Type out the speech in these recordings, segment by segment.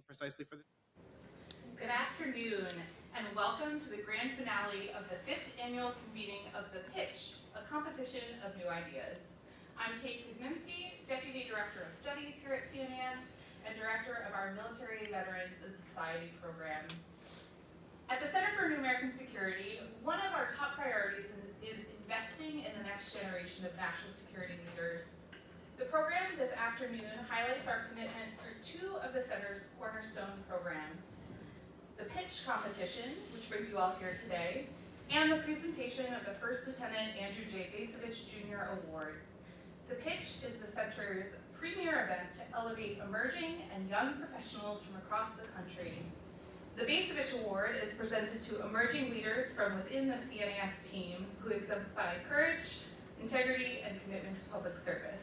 precisely for the... Good afternoon, and welcome to the grand finale of the 5th annual meeting of the Pitch, a competition of new ideas. I'm Kate Kuzminski, Deputy Director of Studies here at CNAS and Director of our Military Veterans and Society program. At the Center for New American Security, one of our top priorities is investing in the next generation of national security leaders. The program this afternoon highlights our commitment through two of the Center's cornerstone programs: the Pitch competition, which brings you all here today, and the presentation of the First Lieutenant Andrew J. Bacevich Jr. Award. The Pitch is the Center's premier event to elevate emerging and young professionals from across the country. The Bacevich Award is presented to emerging leaders from within the CNAS team who exemplify courage, integrity, and commitment to public service.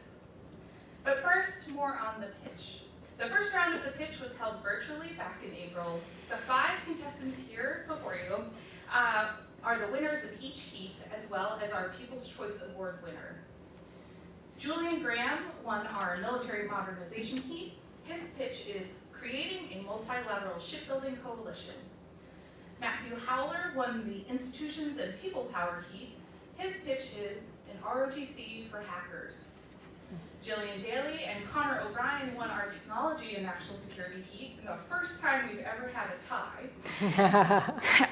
But first, more on the Pitch. The first round of the Pitch was held virtually back in April. The 5 contestants here before you are the winners of each heat, as well as our People's Choice Award winner. Julian Graham won our military modernization heat. His pitch is creating a multilateral shipbuilding coalition. Matthew Howler won the institutions and people power heat. His pitch is an ROTC for hackers. Jillian Daly and Connor O'Brien won our technology and national security heat, and the first time we've ever had a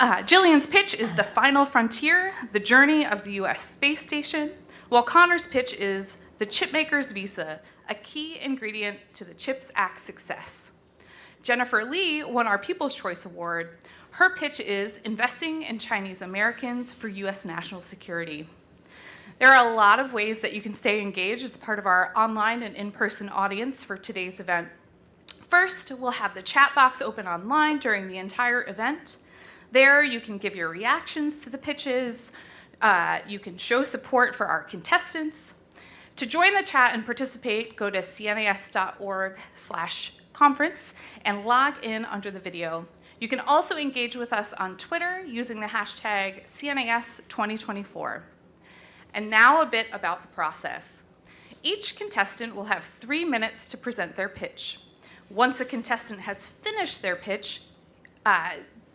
tie. Jillian's pitch is the final frontier, the journey of the U.S. space station, while Connor's pitch is the chipmaker's visa, a key ingredient to the CHIPS Act success. Jennifer Lee won our People's Choice Award. Her pitch is investing in Chinese Americans for U.S. national security. There are a lot of ways that you can stay engaged as part of our online and in-person audience for today's event. First, we'll have the chat box open online during the entire event. There, you can give your reactions to the pitches. You can show support for our contestants. To join the chat and participate, go to cnas.org/conference and log in under the video. You can also engage with us on Twitter using the hashtag CNAS2024. And now a bit about the process. Each contestant will have 3 minutes to present their pitch. Once a contestant has finished their pitch,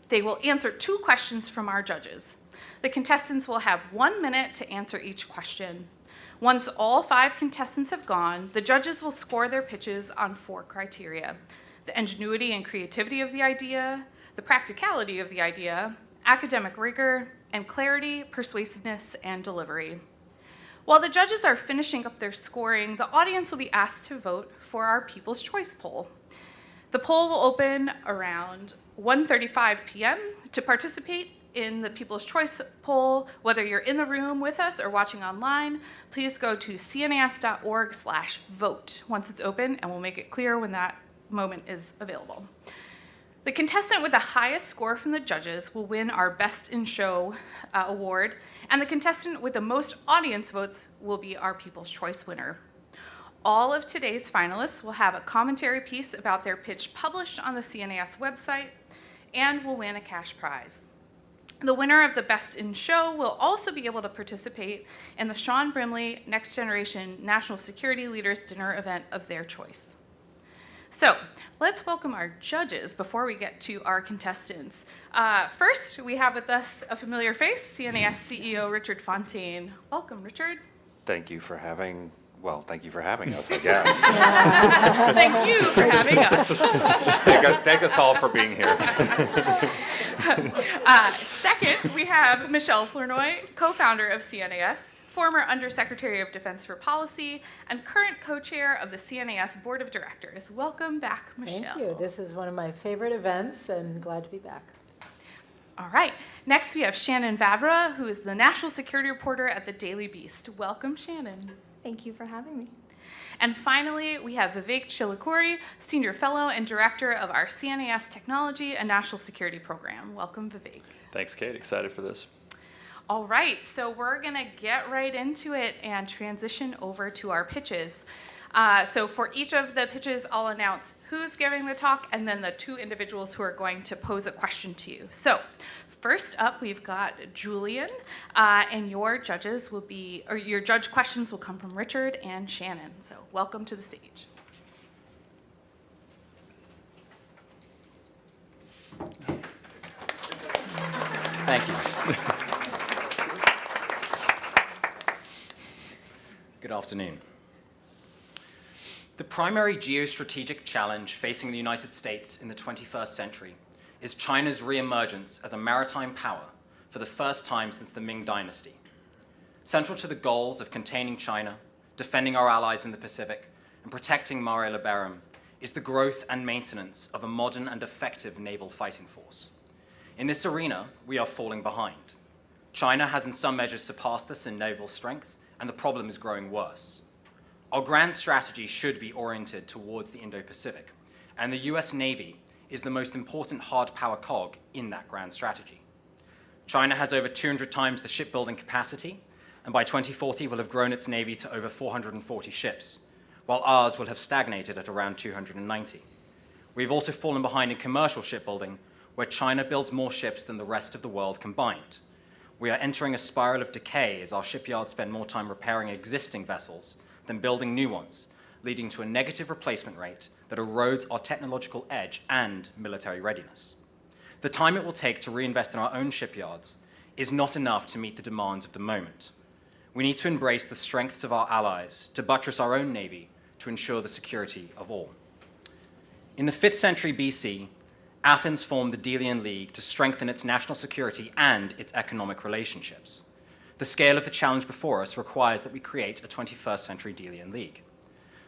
they will answer 2 questions from our judges. The contestants will have 1 minute to answer each question. Once all 5 contestants have gone, the judges will score their pitches on 4 criteria: the ingenuity and creativity of the idea, the practicality of the idea, academic rigor, and clarity, persuasiveness, and delivery. While the judges are finishing up their scoring, the audience will be asked to vote for our People's Choice poll. The poll will open around 1:35 p.m. To participate in the People's Choice poll, whether you're in the room with us or watching online, please go to cnas.org/vote once it's open, and we'll make it clear when that moment is available. The contestant with the highest score from the judges will win our Best in Show award, and the contestant with the most audience votes will be our People's Choice winner. All of today's finalists will have a commentary piece about their pitch published on the CNAS website and will win a cash prize. The winner of the Best in Show will also be able to participate in the Sean Brimley Next Generation National Security Leaders Dinner event of their choice. So let's welcome our judges before we get to our contestants. First, we have with us a familiar face, CNAS CEO Richard Fontaine. Welcome, Richard. Thank you for having us, I guess. Thank you for having us. Thank us all for being here. Second, we have Michelle Flournoy, co-founder of CNAS, former Undersecretary of Defense for Policy, and current co-chair of the CNAS Board of Directors. Welcome back, Michelle. Thank you. This is one of my favorite events, and glad to be back. All right. Next, we have Shannon Vavra, who is the national security reporter at the Daily Beast. Welcome, Shannon. Thank you for having me. And finally, we have Vivek Chilukuri, Senior Fellow and Director of our CNAS Technology and National Security Program. Welcome, Vivek. Thanks, Kate. Excited for this. All right, so we're going to get right into it and transition over to our pitches. So for each of the pitches, I'll announce who's giving the talk and then the 2 individuals who are going to pose a question to you. So first up, we've got Julian, and your judge questions will come from Richard and Shannon. So welcome to the stage. Thank you. Good afternoon. The primary geostrategic challenge facing the United States in the 21st century is China's re-emergence as a maritime power for the first time since the Ming Dynasty. Central to the goals of containing China, defending our allies in the Pacific, and protecting Mare Liberum is the growth and maintenance of a modern and effective naval fighting force. In this arena, we are falling behind. China has in some measures surpassed us in naval strength, and the problem is growing worse. Our grand strategy should be oriented towards the Indo-Pacific, and the US Navy is the most important hard power cog in that grand strategy. China has over 200 times the shipbuilding capacity, and by 2040 will have grown its navy to over 440 ships, while ours will have stagnated at around 290. We've also fallen behind in commercial shipbuilding, where China builds more ships than the rest of the world combined. We are entering a spiral of decay as our shipyards spend more time repairing existing vessels than building new ones, leading to a negative replacement rate that erodes our technological edge and military readiness. The time it will take to reinvest in our own shipyards is not enough to meet the demands of the moment. We need to embrace the strengths of our allies, to buttress our own navy, to ensure the security of all. In the 5th century BC, Athens formed the Delian League to strengthen its national security and its economic relationships. The scale of the challenge before us requires that we create a 21st century Delian League.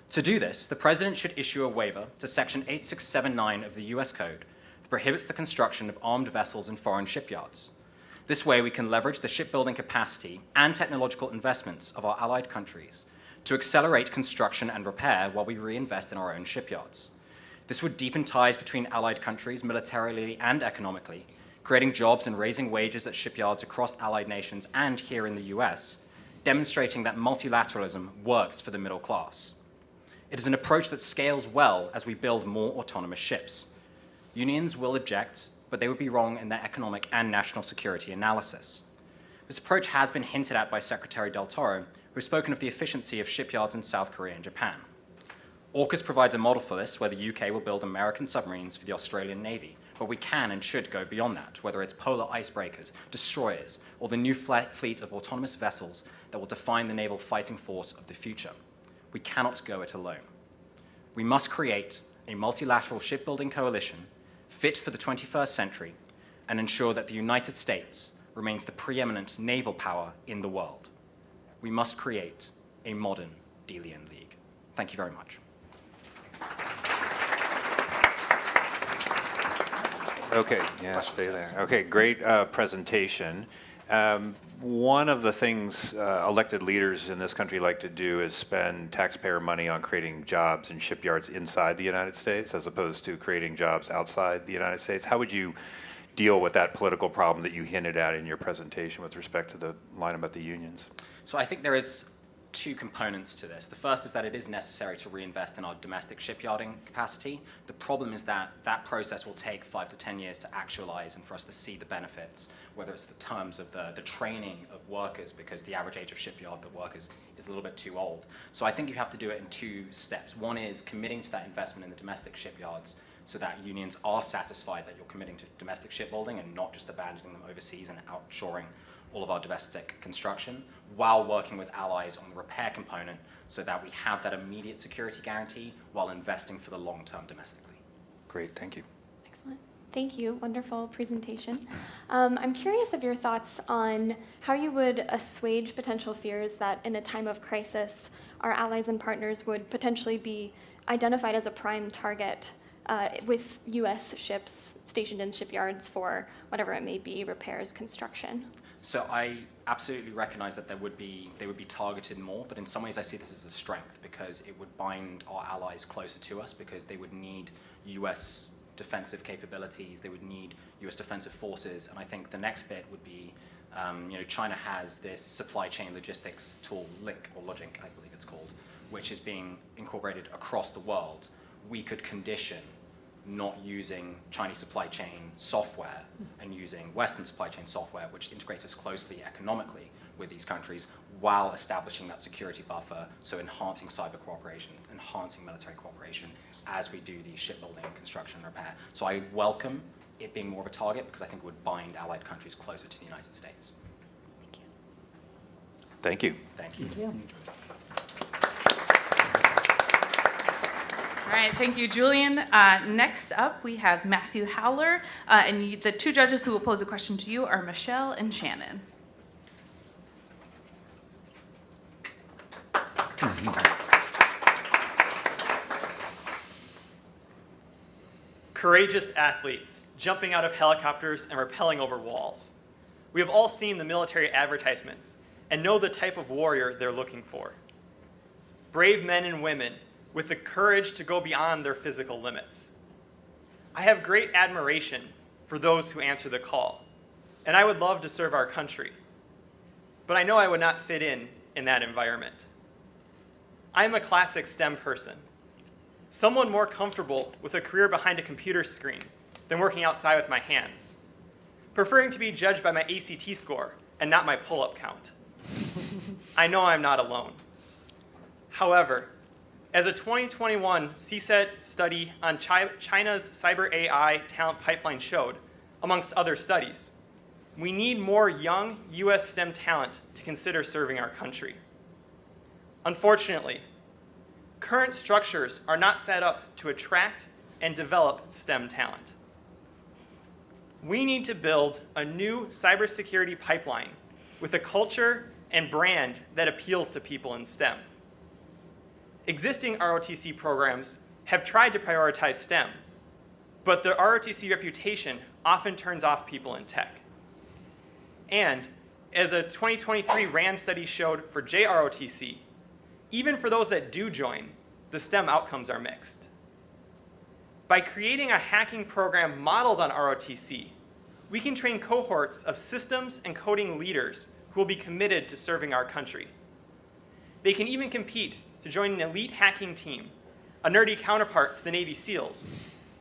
To do this, the President should issue a waiver to Section 8679 of the US Code that prohibits the construction of armed vessels in foreign shipyards. This way, we can leverage the shipbuilding capacity and technological investments of our allied countries to accelerate construction and repair while we reinvest in our own shipyards. This would deepen ties between allied countries militarily and economically, creating jobs and raising wages at shipyards across allied nations and here in the US, demonstrating that multilateralism works for the middle class. It is an approach that scales well as we build more autonomous ships. Unions will object, but they would be wrong in their economic and national security analysis. This approach has been hinted at by Secretary Del Toro, who has spoken of the efficiency of shipyards in South Korea and Japan. AUKUS provides a model for this, where the UK will build American submarines for the Australian Navy, but we can and should go beyond that, whether it's polar icebreakers, destroyers, or the new fleet of autonomous vessels that will define the naval fighting force of the future. We cannot go it alone. We must create a multilateral shipbuilding coalition fit for the 21st century and ensure that the United States remains the preeminent naval power in the world. We must create a modern Delian League. Thank you very much. Okay, yeah, stay there. Okay, great presentation. One of the things elected leaders in this country like to do is spend taxpayer money on creating jobs in shipyards inside the United States as opposed to creating jobs outside the United States. How would you deal with that political problem that you hinted at in your presentation with respect to the line about the unions? So I think there is two components to this. The first is that it is necessary to reinvest in our domestic shipyarding capacity. The problem is that that process will take 5 to 10 years to actualize and for us to see the benefits, whether it's the terms of the training of workers, because the average age of shipyard workers is a little bit too old. So I think you have to do it in 2 steps. One is committing to that investment in the domestic shipyards so that unions are satisfied that you're committing to domestic shipbuilding and not just abandoning them overseas and outshoring all of our domestic construction, while working with allies on the repair component so that we have that immediate security guarantee while investing for the long term domestically. Great, thank you. Excellent. Thank you. Wonderful presentation. I'm curious of your thoughts on how you would assuage potential fears that in a time of crisis, our allies and partners would potentially be identified as a prime target with U.S. ships stationed in shipyards for whatever it may be, repairs, construction. So I absolutely recognize that they would be targeted more, but in some ways I see this as a strength because it would bind our allies closer to us because they would need US defensive capabilities, they would need US defensive forces, and I think the next bit would be, China has this supply chain logistics tool, Link, or Logic, I believe it's called, which is being incorporated across the world. We could condition not using Chinese supply chain software and using Western supply chain software, which integrates us closely economically with these countries while establishing that security buffer, so enhancing cyber cooperation, enhancing military cooperation as we do the shipbuilding, construction, and repair. So I welcome it being more of a target because I think it would bind allied countries closer to the United States. Thank you. Thank you. Thank you. Thank you. All right, thank you, Julian. Next up, we have Matthew Howler, and the two judges who will pose a question to you are Michelle and Shannon. Courageous athletes jumping out of helicopters and rappelling over walls. We have all seen the military advertisements and know the type of warrior they're looking for. Brave men and women with the courage to go beyond their physical limits. I have great admiration for those who answer the call, and I would love to serve our country. But I know I would not fit in that environment. I am a classic STEM person, someone more comfortable with a career behind a computer screen than working outside with my hands, preferring to be judged by my ACT score and not my pull-up count. I know I'm not alone. However, as a 2021 CSET study on China's cyber AI talent pipeline showed, amongst other studies, we need more young US STEM talent to consider serving our country. Unfortunately, current structures are not set up to attract and develop STEM talent. We need to build a new cybersecurity pipeline with a culture and brand that appeals to people in STEM. Existing ROTC programs have tried to prioritize STEM, but the ROTC reputation often turns off people in tech. And as a 2023 RAND study showed for JROTC, even for those that do join, the STEM outcomes are mixed. By creating a hacking program modeled on ROTC, we can train cohorts of systems and coding leaders who will be committed to serving our country. They can even compete to join an elite hacking team, a nerdy counterpart to the Navy SEALs,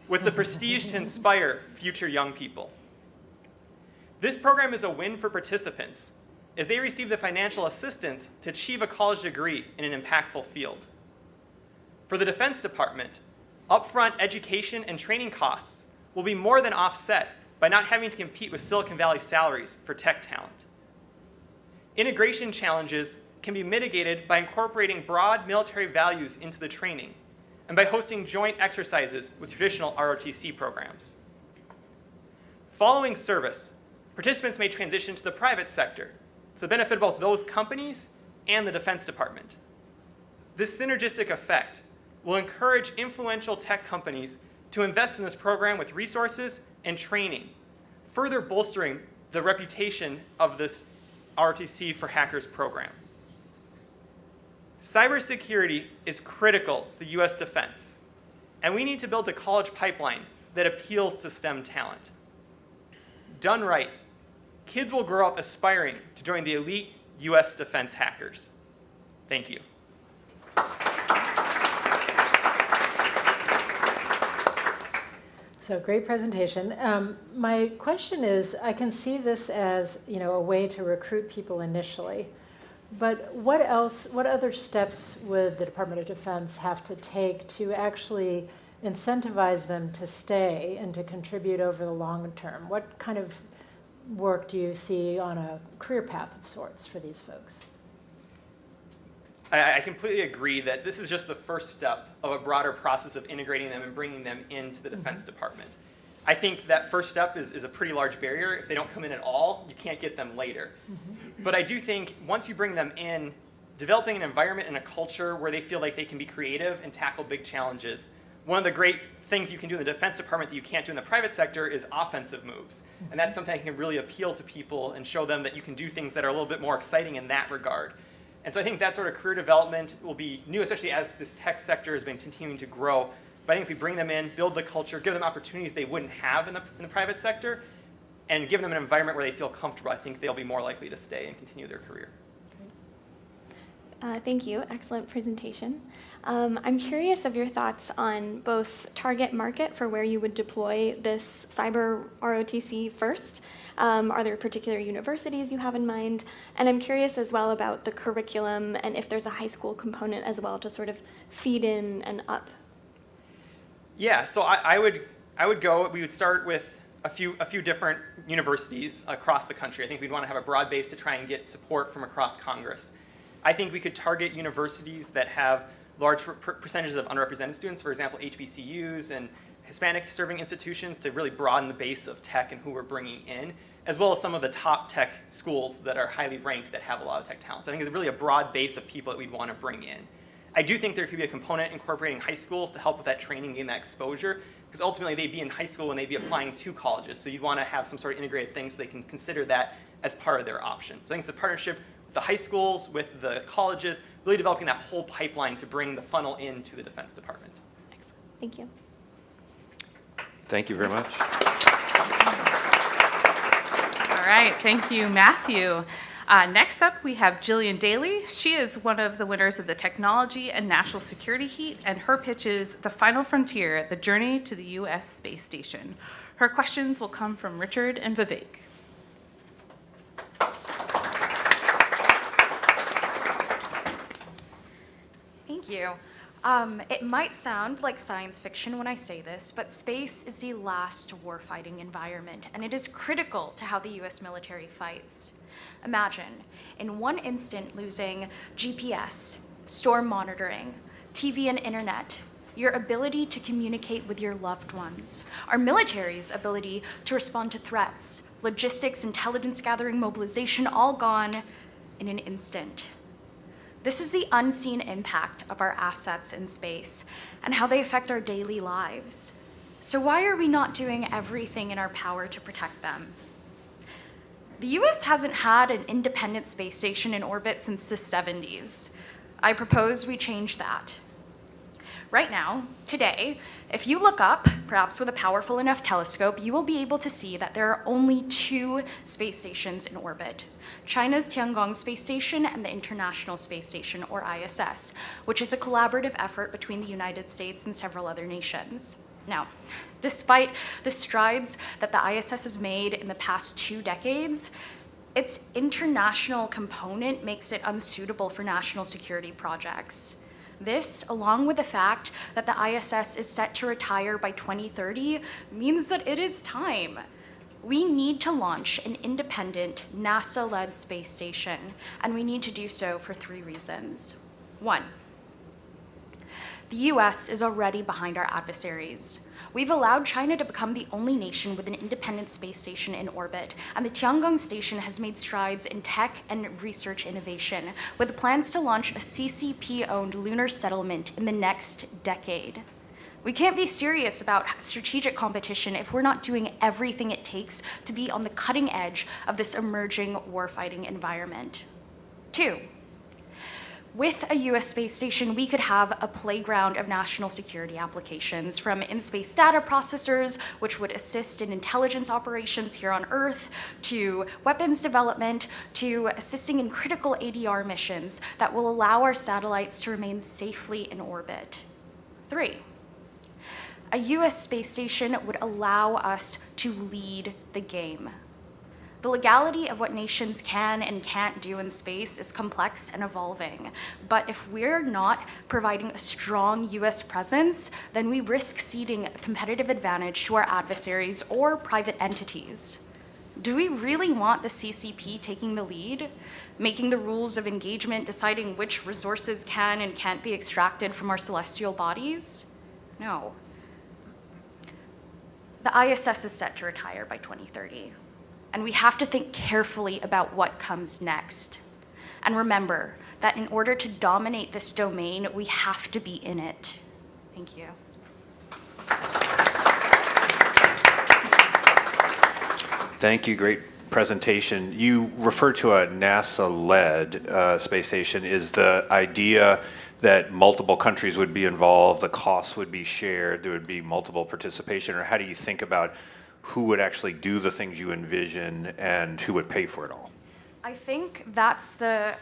with the prestige to inspire future young people. This program is a win for participants as they receive the financial assistance to achieve a college degree in an impactful field. For the Defense Department, upfront education and training costs will be more than offset by not having to compete with Silicon Valley salaries for tech talent. Integration challenges can be mitigated by incorporating broad military values into the training and by hosting joint exercises with traditional ROTC programs. Following service, participants may transition to the private sector for the benefit of both those companies and the Defense Department. This synergistic effect will encourage influential tech companies to invest in this program with resources and training, further bolstering the reputation of this ROTC for Hackers program. Cybersecurity is critical to the US defense, and we need to build a college pipeline that appeals to STEM talent. Done right, kids will grow up aspiring to join the elite US defense hackers. Thank you. So great presentation. My question is, I can see this as, a way to recruit people initially, but what other steps would the Department of Defense have to take to actually incentivize them to stay and to contribute over the long term? What kind of work do you see on a career path of sorts for these folks? I completely agree that this is just the first step of a broader process of integrating them and bringing them into the Defense Department. I think that first step is a pretty large barrier. If they don't come in at all, you can't get them later. But I do think once you bring them in, developing an environment and a culture where they feel like they can be creative and tackle big challenges. One of the great things you can do in the Defense Department that you can't do in the private sector is offensive moves. And that's something that can really appeal to people and show them that you can do things that are a little bit more exciting in that regard. And so I think that sort of career development will be new, especially as this tech sector has been continuing to grow. But I think if we bring them in, build the culture, give them opportunities they wouldn't have in the private sector, and give them an environment where they feel comfortable, I think they'll be more likely to stay and continue their career. Thank you. Excellent presentation. I'm curious of your thoughts on both target market for where you would deploy this cyber ROTC first. Are there particular universities you have in mind? And I'm curious as well about the curriculum and if there's a high school component as well to sort of feed in and up. Yeah, so I would go, we would start with a few different universities across the country. I think we'd want to have a broad base to try and get support from across Congress. I think we could target universities that have large percentages of underrepresented students, for example, HBCUs and Hispanic serving institutions, to really broaden the base of tech and who we're bringing in, as well as some of the top tech schools that are highly ranked that have a lot of tech talent. So I think it's really a broad base of people that we'd want to bring in. I do think there could be a component incorporating high schools to help with that training, gain that exposure, because ultimately they'd be in high school and they'd be applying to colleges. So you'd want to have some sort of integrated thing so they can consider that as part of their option. So I think it's a partnership with the high schools, with the colleges, really developing that whole pipeline to bring the funnel into the Defense Department. Excellent. Thank you. Thank you very much. All right, thank you, Matthew. Next up, we have Jillian Daly. She is one of the winners of the Technology and National Security Heat, and her pitch is The Final Frontier, The Journey to the U.S. Space Station. Her questions will come from Richard and Vivek. Thank you. It might sound like science fiction when I say this, but space is the last warfighting environment, and it is critical to how the U.S. military fights. Imagine, in one instant, losing GPS, storm monitoring, TV and internet, your ability to communicate with your loved ones, our military's ability to respond to threats, logistics, intelligence gathering, mobilization, all gone in an instant. This is the unseen impact of our assets in space and how they affect our daily lives. So why are we not doing everything in our power to protect them? The US hasn't had an independent space station in orbit since the 70s. I propose we change that. Right now, today, if you look up, perhaps with a powerful enough telescope, you will be able to see that there are only 2 space stations in orbit: China's Tiangong Space Station and the International Space Station, or ISS, which is a collaborative effort between the United States and several other nations. Now, despite the strides that the ISS has made in the past 2 decades, its international component makes it unsuitable for national security projects. This, along with the fact that the ISS is set to retire by 2030, means that it is time. We need to launch an independent, NASA-led space station, and we need to do so for 3 reasons. 1, the US is already behind our adversaries. We've allowed China to become the only nation with an independent space station in orbit, and the Tiangong station has made strides in tech and research innovation, with plans to launch a CCP-owned lunar settlement in the next decade. We can't be serious about strategic competition if we're not doing everything it takes to be on the cutting edge of this emerging warfighting environment. 2, with a US space station, we could have a playground of national security applications, from in-space data processors, which would assist in intelligence operations here on Earth, to weapons development, to assisting in critical ADR missions that will allow our satellites to remain safely in orbit. 3, a US space station would allow us to lead the game. The legality of what nations can and can't do in space is complex and evolving, but if we're not providing a strong US presence, then we risk ceding a competitive advantage to our adversaries or private entities. Do we really want the CCP taking the lead, making the rules of engagement, deciding which resources can and can't be extracted from our celestial bodies? No. The ISS is set to retire by 2030. And we have to think carefully about what comes next. And remember that in order to dominate this domain, we have to be in it. Thank you. Thank you. Great presentation. You refer to a NASA-led space station. Is the idea that multiple countries would be involved, the costs would be shared, there would be multiple participation, or how do you think about who would actually do the things you envision and who would pay for it all? I think that's the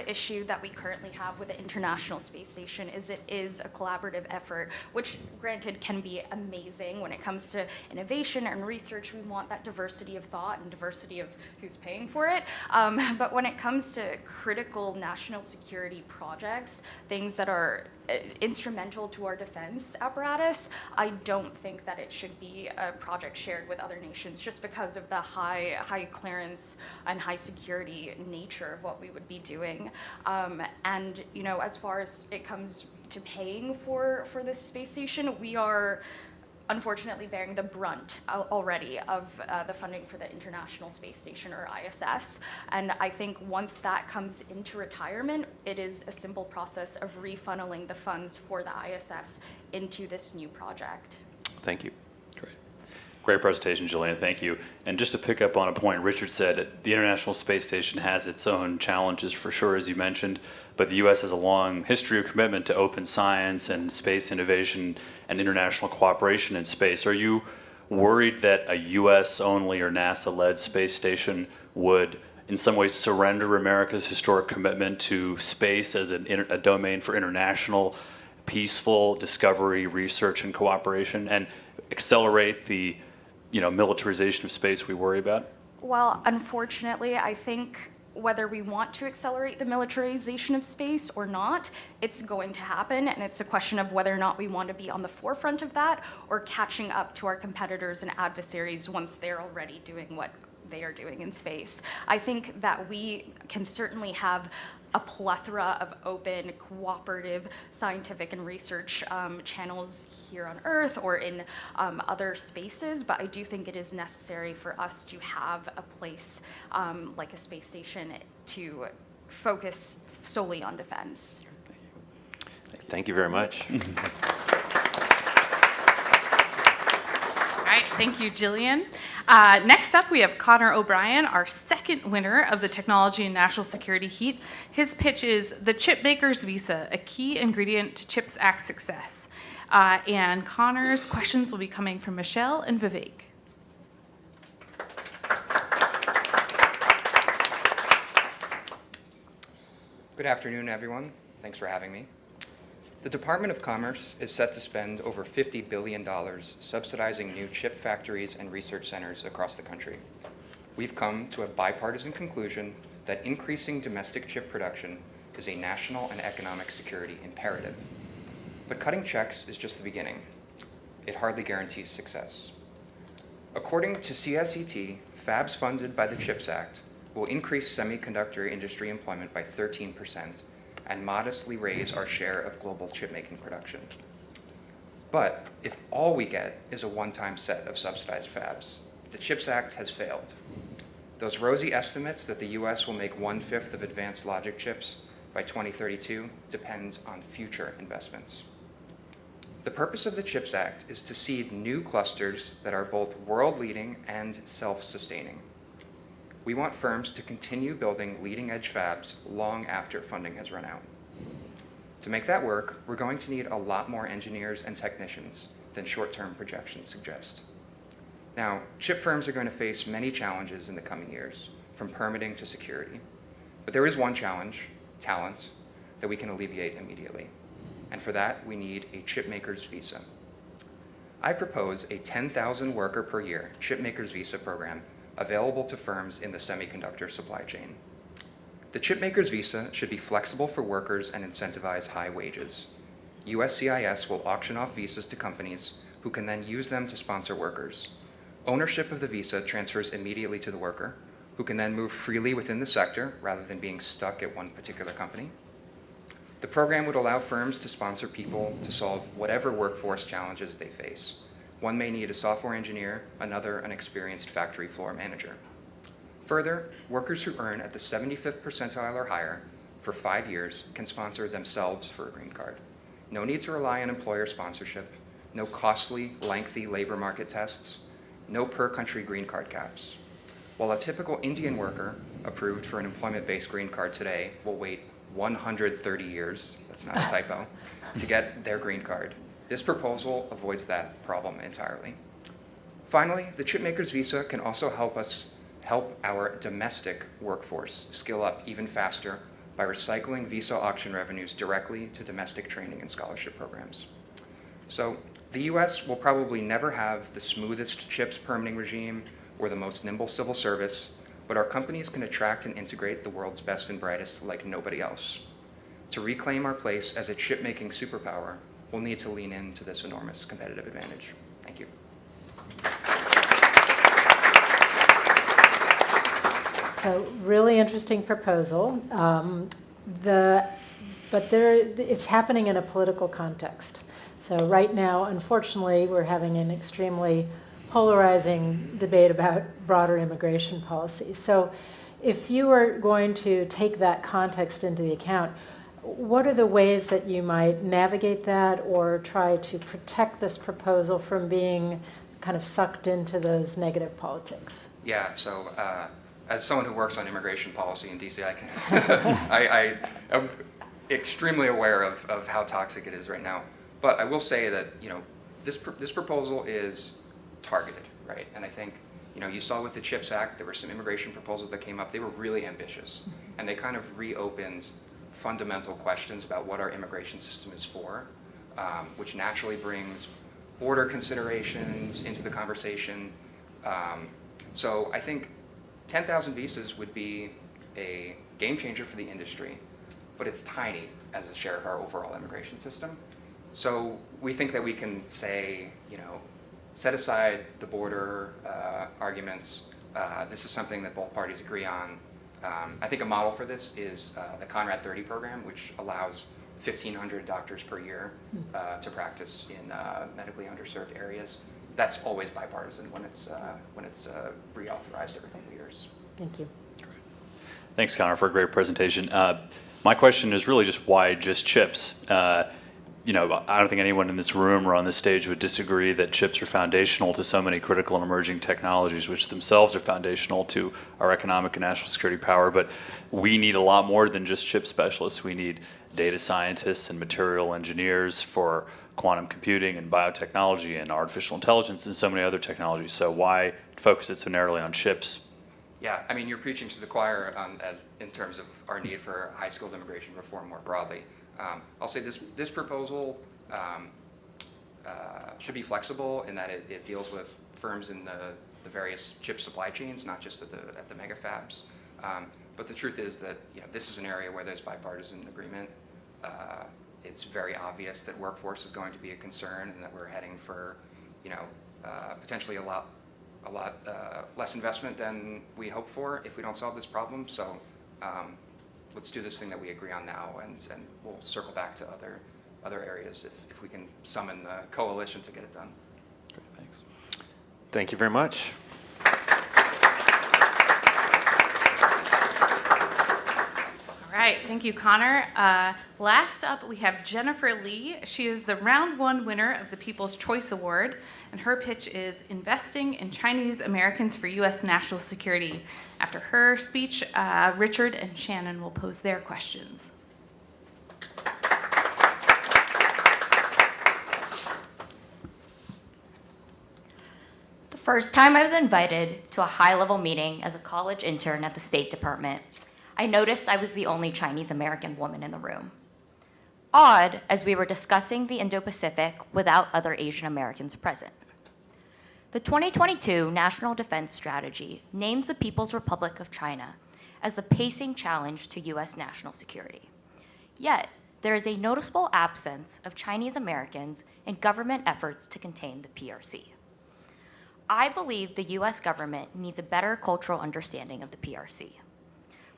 issue that we currently have with the International Space Station. Is it is a collaborative effort, which granted can be amazing when it comes to innovation and research. We want that diversity of thought and diversity of who's paying for it. But when it comes to critical national security projects, things that are instrumental to our defense apparatus, I don't think that it should be a project shared with other nations, just because of the high clearance and high security nature of what we would be doing. And as far as it comes to paying for this space station, we are unfortunately bearing the brunt already of the funding for the International Space Station, or ISS. And I think once that comes into retirement, it is a simple process of refunneling the funds for the ISS into this new project. Thank you. Great presentation, Jillian. Thank you. And just to pick up on a point Richard said, the International Space Station has its own challenges for sure, as you mentioned, but the U.S. has a long history of commitment to open science and space innovation and international cooperation in space. Are you worried that a U.S.-only or NASA-led space station would in some ways surrender America's historic commitment to space as a domain for international, peaceful discovery, research, and cooperation, and accelerate the militarization of space we worry about? Well, unfortunately, I think whether we want to accelerate the militarization of space or not, it's going to happen, and it's a question of whether or not we want to be on the forefront of that or catching up to our competitors and adversaries once they're already doing what they are doing in space. I think that we can certainly have a plethora of open, cooperative, scientific and research channels here on Earth or in other spaces, but I do think it is necessary for us to have a place like a space station to focus solely on defense. Thank you very much. All right, thank you, Jillian. Next up, we have Connor O'Brien, our second winner of the Technology and National Security Heat. His pitch is the Chip Maker's Visa, a key ingredient to CHIPS Act success. And Connor's questions will be coming from Michelle and Vivek. Good afternoon, everyone. Thanks for having me. The Department of Commerce is set to spend over $50 billion subsidizing new chip factories and research centers across the country. We've come to a bipartisan conclusion that increasing domestic chip production is a national and economic security imperative. But cutting checks is just the beginning. It hardly guarantees success. According to CSET, fabs funded by the CHIPS Act will increase semiconductor industry employment by 13%, and modestly raise our share of global chip-making production. But if all we get is a one-time set of subsidized fabs, the CHIPS Act has failed. Those rosy estimates that the US will make 1/5 of advanced logic chips by 2032 depends on future investments. The purpose of the CHIPS Act is to seed new clusters that are both world-leading and self-sustaining. We want firms to continue building leading-edge fabs long after funding has run out. To make that work, we're going to need a lot more engineers and technicians than short-term projections suggest. Now, chip firms are going to face many challenges in the coming years, from permitting to security. But there is one challenge, talent, that we can alleviate immediately. And for that, we need a chip maker's visa. I propose a 10,000 worker per year chip maker's visa program available to firms in the semiconductor supply chain. The chip maker's visa should be flexible for workers and incentivize high wages. USCIS will auction off visas to companies who can then use them to sponsor workers. Ownership of the visa transfers immediately to the worker, who can then move freely within the sector rather than being stuck at one particular company. The program would allow firms to sponsor people to solve whatever workforce challenges they face. One may need a software engineer, another an experienced factory floor manager. Further, workers who earn at the 75th percentile or higher for 5 years can sponsor themselves for a green card. No need to rely on employer sponsorship, no costly, lengthy labor market tests, no per-country green card caps. While a typical Indian worker approved for an employment-based green card today will wait 130 years, that's not a typo, to get their green card. This proposal avoids that problem entirely. Finally, the chipmaker's visa can also help us help our domestic workforce skill up even faster by recycling visa auction revenues directly to domestic training and scholarship programs. So the US will probably never have the smoothest CHIPS permitting regime or the most nimble civil service, but our companies can attract and integrate the world's best and brightest like nobody else. To reclaim our place as a chip-making superpower, we'll need to lean into this enormous competitive advantage. Thank you. So really interesting proposal. It's happening in a political context. So right now, unfortunately, we're having an extremely polarizing debate about broader immigration policy. So if you are going to take that context into the account, what are the ways that you might navigate that or try to protect this proposal from being kind of sucked into those negative politics? Yeah, so as someone who works on immigration policy in DC, I am extremely aware of how toxic it is right now. But I will say that, you know, this proposal is targeted, right? And I think, you know, you saw with the CHIPS Act, there were some immigration proposals that came up. They were really ambitious, and they kind of reopened fundamental questions about what our immigration system is for, which naturally brings border considerations into the conversation. So I think 10,000 visas would be a game changer for the industry, but it's tiny as a share of our overall immigration system. So we think that we can say, you know, set aside the border arguments. This is something that both parties agree on. I think a model for this is the Conrad 30 program, which allows 1,500 doctors per year to practice in medically underserved areas. That's always bipartisan when it's reauthorized every couple of years. Thank you. Thanks, Connor, for a great presentation. My question is really just why just chips? You know, I don't think anyone in this room or on this stage would disagree that chips are foundational to so many critical and emerging technologies, which themselves are foundational to our economic and national security power. But we need a lot more than just chip specialists. We need data scientists and material engineers for quantum computing and biotechnology and artificial intelligence and so many other technologies. So why focus it so narrowly on chips? Yeah, I mean, you're preaching to the choir in terms of our need for high-skilled immigration reform more broadly. I'll say this proposal should be flexible in that it deals with firms in the various chip supply chains, not just at the mega fabs. But the truth is that, you know, this is an area where there's bipartisan agreement. It's very obvious that workforce is going to be a concern and that we're heading for, you know, potentially a lot less investment than we hope for if we don't solve this problem. So let's do this thing that we agree on now, and we'll circle back to other areas if we can summon the coalition to get it done. Great, thanks. Thank you very much. All right, thank you, Connor. Last up, we have Jennifer Lee. She is the round one winner of the People's Choice Award, and her pitch is Investing in Chinese Americans for U.S. National Security. After her speech, Richard and Shannon will pose their questions. The first time I was invited to a high-level meeting as a college intern at the State Department, I noticed I was the only Chinese American woman in the room. Odd, as we were discussing the Indo-Pacific without other Asian Americans present. The 2022 National Defense Strategy names the People's Republic of China as the pacing challenge to U.S. national security. Yet, there is a noticeable absence of Chinese Americans in government efforts to contain the PRC. I believe the U.S. government needs a better cultural understanding of the PRC.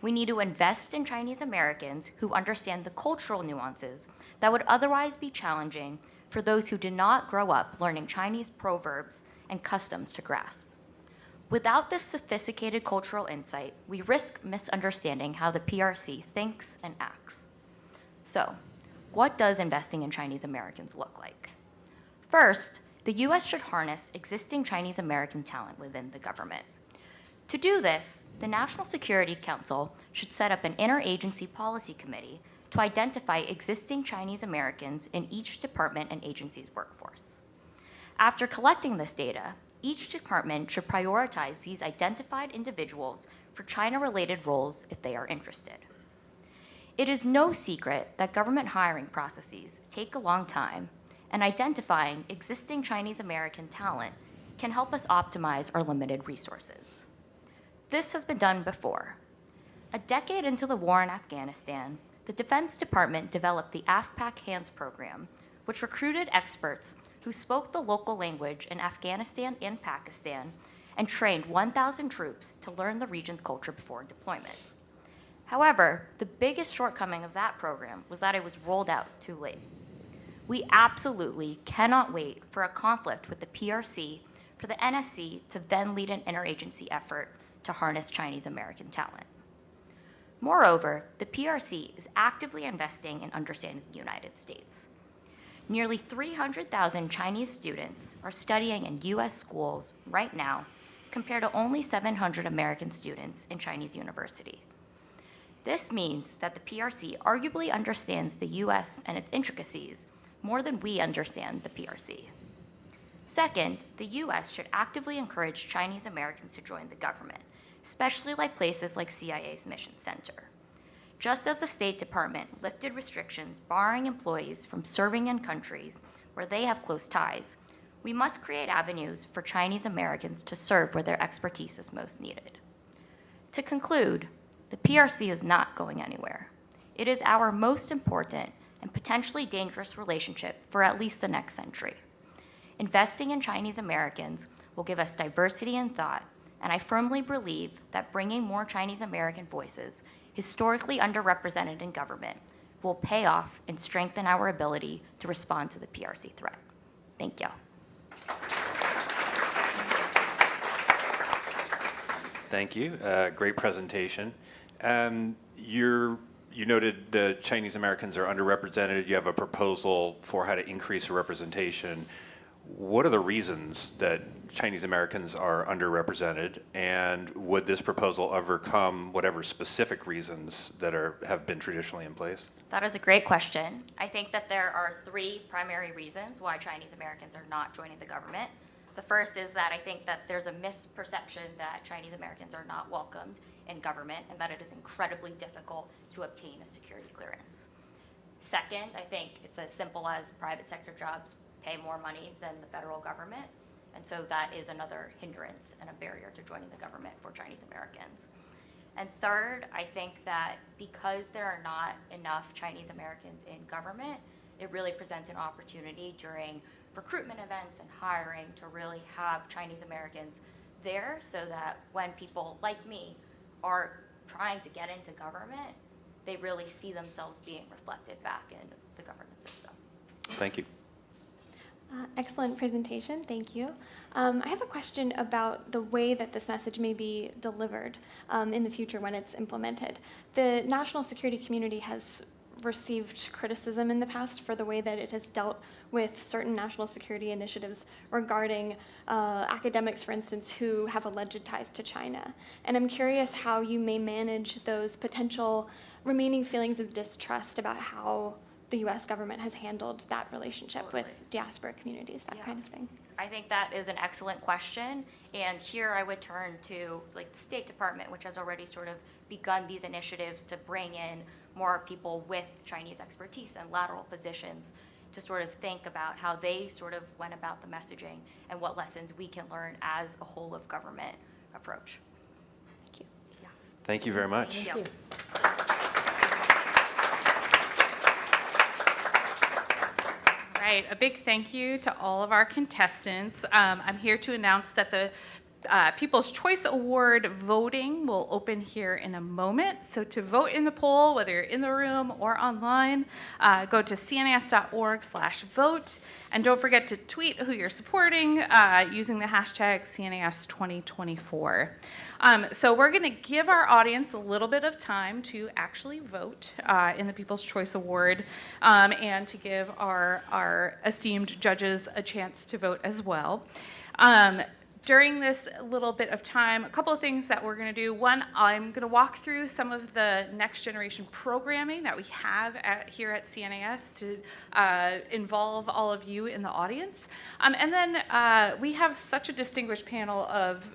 We need to invest in Chinese Americans who understand the cultural nuances that would otherwise be challenging for those who did not grow up learning Chinese proverbs and customs to grasp. Without this sophisticated cultural insight, we risk misunderstanding how the PRC thinks and acts. So, what does investing in Chinese Americans look like? First, the U.S. should harness existing Chinese American talent within the government. To do this, the National Security Council should set up an interagency policy committee to identify existing Chinese Americans in each department and agency's workforce. After collecting this data, each department should prioritize these identified individuals for China-related roles if they are interested. It is no secret that government hiring processes take a long time, and identifying existing Chinese American talent can help us optimize our limited resources. This has been done before. A decade into the war in Afghanistan, the Defense Department developed the AFPAC Hands program, which recruited experts who spoke the local language in Afghanistan and Pakistan and trained 1,000 troops to learn the region's culture before deployment. However, the biggest shortcoming of that program was that it was rolled out too late. We absolutely cannot wait for a conflict with the PRC for the NSC to then lead an interagency effort to harness Chinese American talent. Moreover, the PRC is actively investing in understanding the United States. Nearly 300,000 Chinese students are studying in US schools right now, compared to only 700 American students in Chinese university. This means that the PRC arguably understands the US and its intricacies more than we understand the PRC. Second, the US should actively encourage Chinese Americans to join the government, especially like places like CIA's Mission Center. Just as the State Department lifted restrictions barring employees from serving in countries where they have close ties, we must create avenues for Chinese Americans to serve where their expertise is most needed. To conclude, the PRC is not going anywhere. It is our most important and potentially dangerous relationship for at least the next century. Investing in Chinese Americans will give us diversity in thought, and I firmly believe that bringing more Chinese American voices, historically underrepresented in government, will pay off and strengthen our ability to respond to the PRC threat. Thank you. Thank you. Great presentation. You noted the Chinese Americans are underrepresented. You have a proposal for how to increase representation. What are the reasons that Chinese Americans are underrepresented, and would this proposal overcome whatever specific reasons that have been traditionally in place? That is a great question. I think that there are three primary reasons why Chinese Americans are not joining the government. The first is that I think that there's a misperception that Chinese Americans are not welcomed in government and that it is incredibly difficult to obtain a security clearance. Second, I think it's as simple as private sector jobs pay more money than the federal government, and so that is another hindrance and a barrier to joining the government for Chinese Americans. And third, I think that because there are not enough Chinese Americans in government, it really presents an opportunity during recruitment events and hiring to really have Chinese Americans there so that when people like me are trying to get into government, they really see themselves being reflected back in the government system. Thank you. Excellent presentation, thank you. I have a question about the way that this message may be delivered in the future when it's implemented. The national security community has received criticism in the past for the way that it has dealt with certain national security initiatives regarding academics, for instance, who have alleged ties to China. And I'm curious how you may manage those potential remaining feelings of distrust about how the U.S. government has handled that relationship with diaspora communities, that kind of thing. I think that is an excellent question, and here I would turn to the State Department, which has already sort of begun these initiatives to bring in more people with Chinese expertise and lateral positions to sort of think about how they sort of went about the messaging and what lessons we can learn as a whole of government approach. Thank you. Yeah. Thank you very much. Thank you. Right, a big thank you to all of our contestants. I'm here to announce that the People's Choice Award voting will open here in a moment. So to vote in the poll, whether you're in the room or online, go to cnas.org/vote. And don't forget to tweet who you're supporting using the hashtag CNAS2024. So we're going to give our audience a little bit of time to actually vote in the People's Choice Award and to give our esteemed judges a chance to vote as well. During this little bit of time, a couple of things that we're going to do. One, I'm going to walk through some of the next generation programming that we have here at CNAS to involve all of you in the audience. And then we have such a distinguished panel of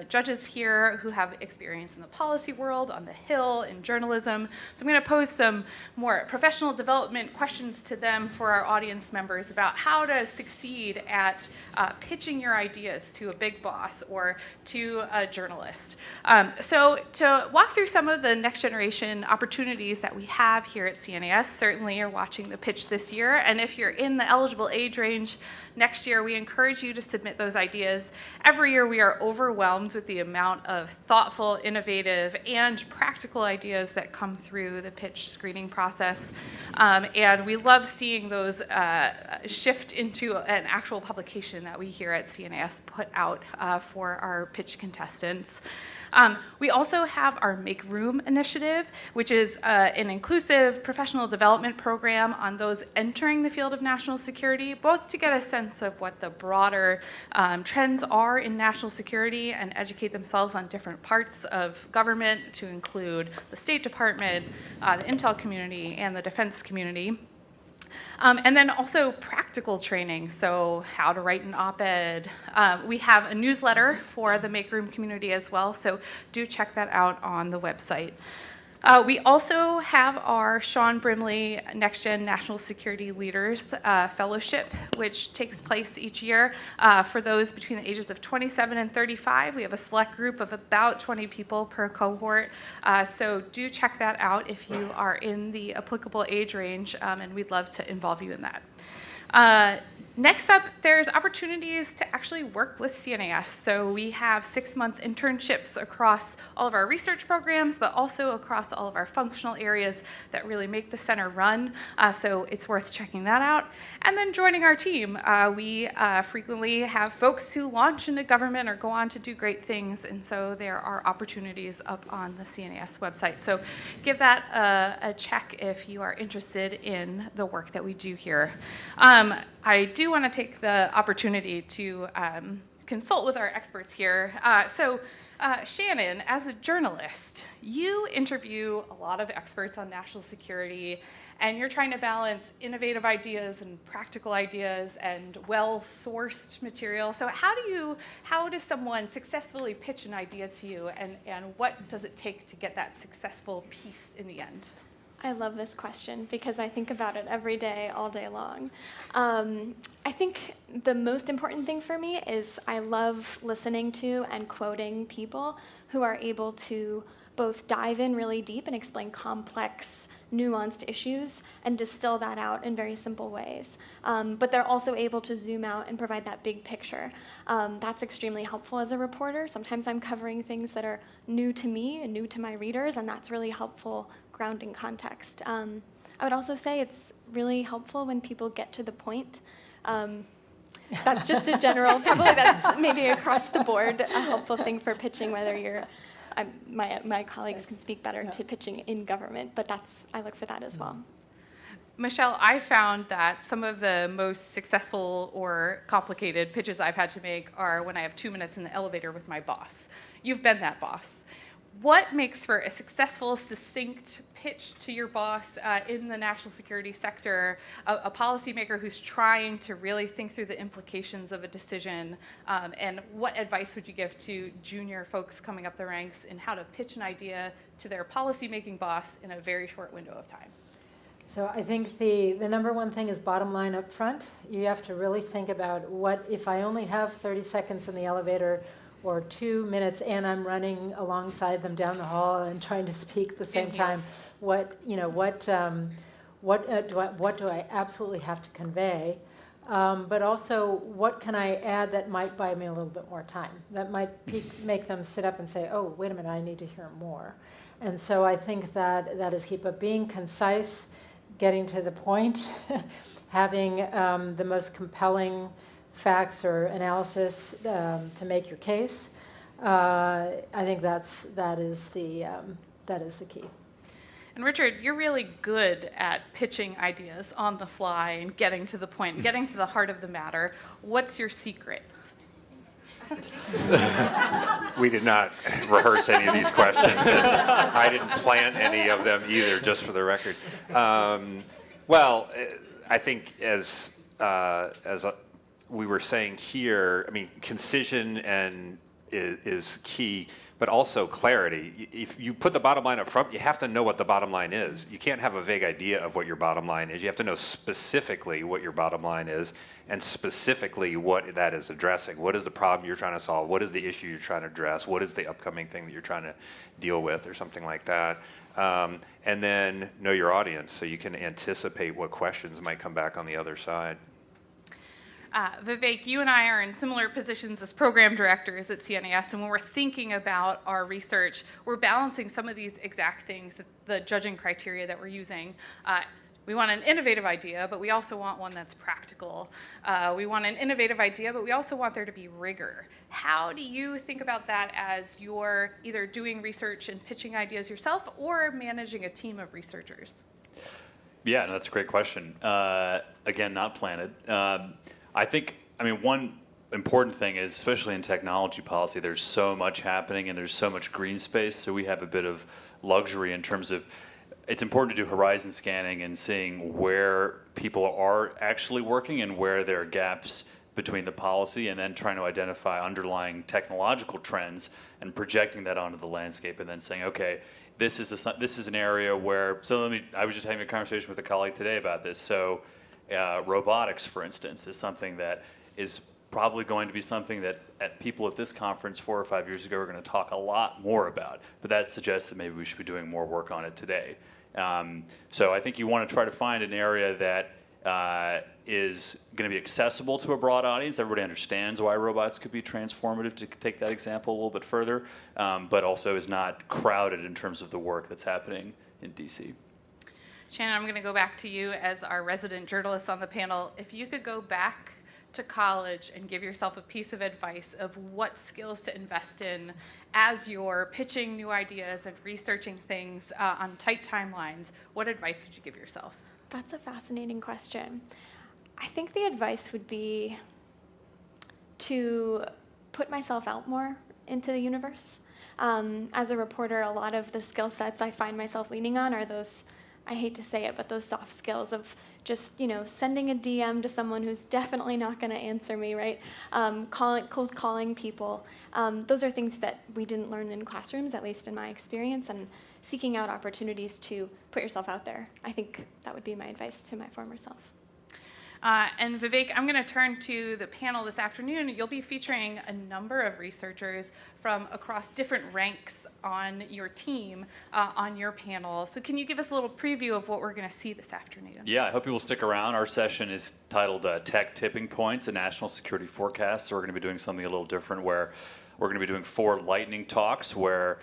judges here who have experience in the policy world, on the Hill, in journalism. So I'm going to pose some more professional development questions to them for our audience members about how to succeed at pitching your ideas to a big boss or to a journalist. So to walk through some of the next generation opportunities that we have here at CNAS, certainly you're watching the pitch this year, and if you're in the eligible age range next year, we encourage you to submit those ideas. Every year we are overwhelmed with the amount of thoughtful, innovative, and practical ideas that come through the pitch screening process, and we love seeing those shift into an actual publication that we here at CNAS put out for our pitch contestants. We also have our Make Room initiative, which is an inclusive professional development program on those entering the field of national security, both to get a sense of what the broader trends are in national security and educate themselves on different parts of government, to include the State Department, the intel community, and the defense community. And then also practical training, so how to write an op-ed. We have a newsletter for the Make Room community as well, so do check that out on the website. We also have our Sean Brimley Next Gen National Security Leaders Fellowship, which takes place each year for those between the ages of 27 and 35. We have a select group of about 20 people per cohort, so do check that out if you are in the applicable age range, and we'd love to involve you in that. Next up, there's opportunities to actually work with CNAS. So we have 6-month internships across all of our research programs, but also across all of our functional areas that really make the center run. So it's worth checking that out. And then joining our team. We frequently have folks who launch into government or go on to do great things, and so there are opportunities up on the CNAS website. So give that a check if you are interested in the work that we do here. I do want to take the opportunity to consult with our experts here. Shannon, as a journalist, you interview a lot of experts on national security, and you're trying to balance innovative ideas and practical ideas and well-sourced material. So how does someone successfully pitch an idea to you, and what does it take to get that successful piece in the end? I love this question because I think about it every day, all day long. I think the most important thing for me is I love listening to and quoting people who are able to both dive in really deep and explain complex, nuanced issues and distill that out in very simple ways. But they're also able to zoom out and provide that big picture. That's extremely helpful as a reporter. Sometimes I'm covering things that are new to me and new to my readers, and that's really helpful grounding context. I would also say it's really helpful when people get to the point. That's just a general, probably that's maybe across the board a helpful thing for pitching, whether you're, my colleagues can speak better to pitching in government, but I look for that as well. Michelle, I found that some of the most successful or complicated pitches I've had to make are when I have 2 minutes in the elevator with my boss. You've been that boss. What makes for a successful, succinct pitch to your boss in the national security sector, a policymaker who's trying to really think through the implications of a decision, and what advice would you give to junior folks coming up the ranks in how to pitch an idea to their policymaking boss in a very short window of time? So I think the number one thing is bottom line up front. You have to really think about what if I only have 30 seconds in the elevator or 2 minutes and I'm running alongside them down the hall and trying to speak at the same time. What do I absolutely have to convey? But also, what can I add that might buy me a little bit more time? That might make them sit up and say, oh, wait a minute, I need to hear more. And so I think that is key. But being concise, getting to the point, having the most compelling facts or analysis to make your case, I think that is the key. And Richard, you're really good at pitching ideas on the fly and getting to the point, getting to the heart of the matter. What's your secret? We did not rehearse any of these questions, and I didn't plan any of them either, just for the record. Well, I think as we were saying here, I mean, concision is key, but also clarity. If you put the bottom line up front, you have to know what the bottom line is. You can't have a vague idea of what your bottom line is. You have to know specifically what your bottom line is and specifically what that is addressing. What is the problem you're trying to solve? What is the issue you're trying to address? What is the upcoming thing that you're trying to deal with or something like that? And then know your audience so you can anticipate what questions might come back on the other side. Vivek, you and I are in similar positions as program directors at CNAS, and when we're thinking about our research, we're balancing some of these exact things, the judging criteria that we're using. We want an innovative idea, but we also want one that's practical. We want an innovative idea, but we also want there to be rigor. How do you think about that as you're either doing research and pitching ideas yourself or managing a team of researchers? Yeah, no, that's a great question. Again, not planted. I mean, one important thing is, especially in technology policy, there's so much happening and there's so much green space, so we have a bit of luxury in terms of, it's important to do horizon scanning and seeing where people are actually working and where there are gaps between the policy, and then trying to identify underlying technological trends and projecting that onto the landscape, and then saying, okay, this is an area where, I was just having a conversation with a colleague today about this. So robotics, for instance, is something that is probably going to be something that people at this conference 4 or 5 years ago are going to talk a lot more about, but that suggests that maybe we should be doing more work on it today. So I think you want to try to find an area that is going to be accessible to a broad audience. Everybody understands why robots could be transformative, to take that example a little bit further, but also is not crowded in terms of the work that's happening in DC. Shannon, I'm going to go back to you as our resident journalist on the panel. If you could go back to college and give yourself a piece of advice of what skills to invest in as you're pitching new ideas and researching things on tight timelines, what advice would you give yourself? That's a fascinating question. I think the advice would be to put myself out more into the universe. As a reporter, a lot of the skill sets I find myself leaning on are those, I hate to say it, but those soft skills of just, sending a DM to someone who's definitely not going to answer me, right? Cold calling people. Those are things that we didn't learn in classrooms, at least in my experience, and seeking out opportunities to put yourself out there. I think that would be my advice to my former self. And Vivek, I'm going to turn to the panel this afternoon. You'll be featuring a number of researchers from across different ranks on your team on your panel. So can you give us a little preview of what we're going to see this afternoon? Yeah, I hope you will stick around. Our session is titled Tech Tipping Points, a National Security Forecast. So we're going to be doing something a little different, where we're going to be doing 4 lightning talks where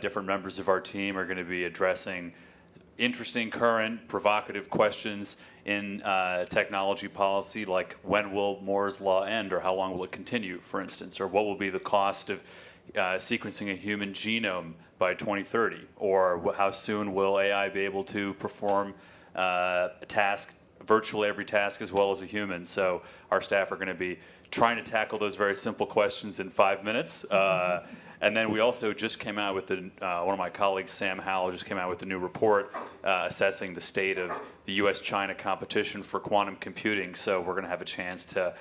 different members of our team are going to be addressing interesting, current, provocative questions in technology policy, like when will Moore's Law end, or how long will it continue, for instance, or what will be the cost of sequencing a human genome by 2030, or how soon will AI be able to perform a task, virtually every task, as well as a human. So our staff are going to be trying to tackle those very simple questions in 5 minutes. And then we also just came out with one of my colleagues, Sam Howell, just came out with a new report assessing the state of the U.S.-China competition for quantum computing. So we're going to have a chance to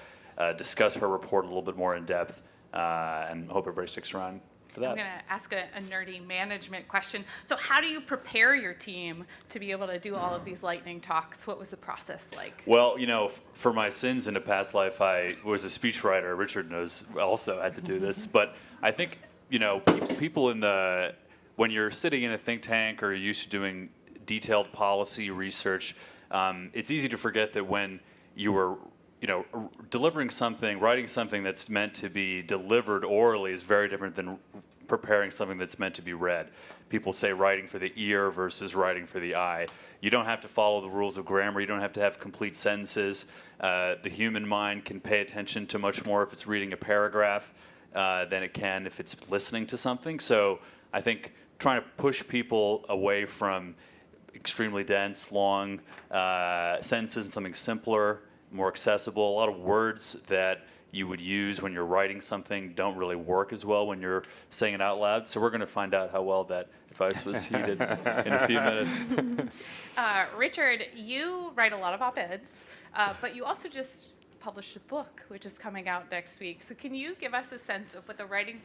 discuss her report a little bit more in depth, and hope everybody sticks around for that. I'm going to ask a nerdy management question. So how do you prepare your team to be able to do all of these lightning talks? What was the process like? Well, for my sins in a past life, I was a speechwriter. Richard knows also had to do this. But I think, people when you're sitting in a think tank or you're used to doing detailed policy research, it's easy to forget that when you were delivering something, writing something that's meant to be delivered orally is very different than preparing something that's meant to be read. People say writing for the ear versus writing for the eye. You don't have to follow the rules of grammar. You don't have to have complete sentences. The human mind can pay attention to much more if it's reading a paragraph than it can if it's listening to something. So I think trying to push people away from extremely dense, long sentences and something simpler, more accessible, a lot of words that you would use when you're writing something don't really work as well when you're saying it out loud. So we're going to find out how well that advice was heeded in a few minutes. Richard, you write a lot of op-eds, but you also just published a book, which is coming out next week. So can you give us a sense of what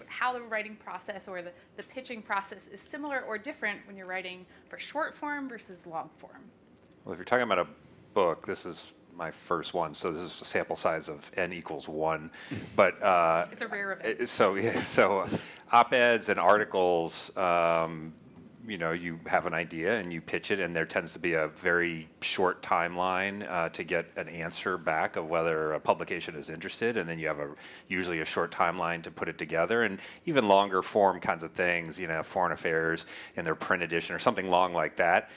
how the writing process or the pitching process is similar or different when you're writing for short form versus long form? Well, if you're talking about a book, this is my first one, so this is a sample size of n equals 1. But It's a rare event. So op-eds and articles, you have an idea and you pitch it, and there tends to be a very short timeline to get an answer back of whether a publication is interested, and then you have usually a short timeline to put it together. And even longer form kinds of things, Foreign Affairs in their print edition or something long like that,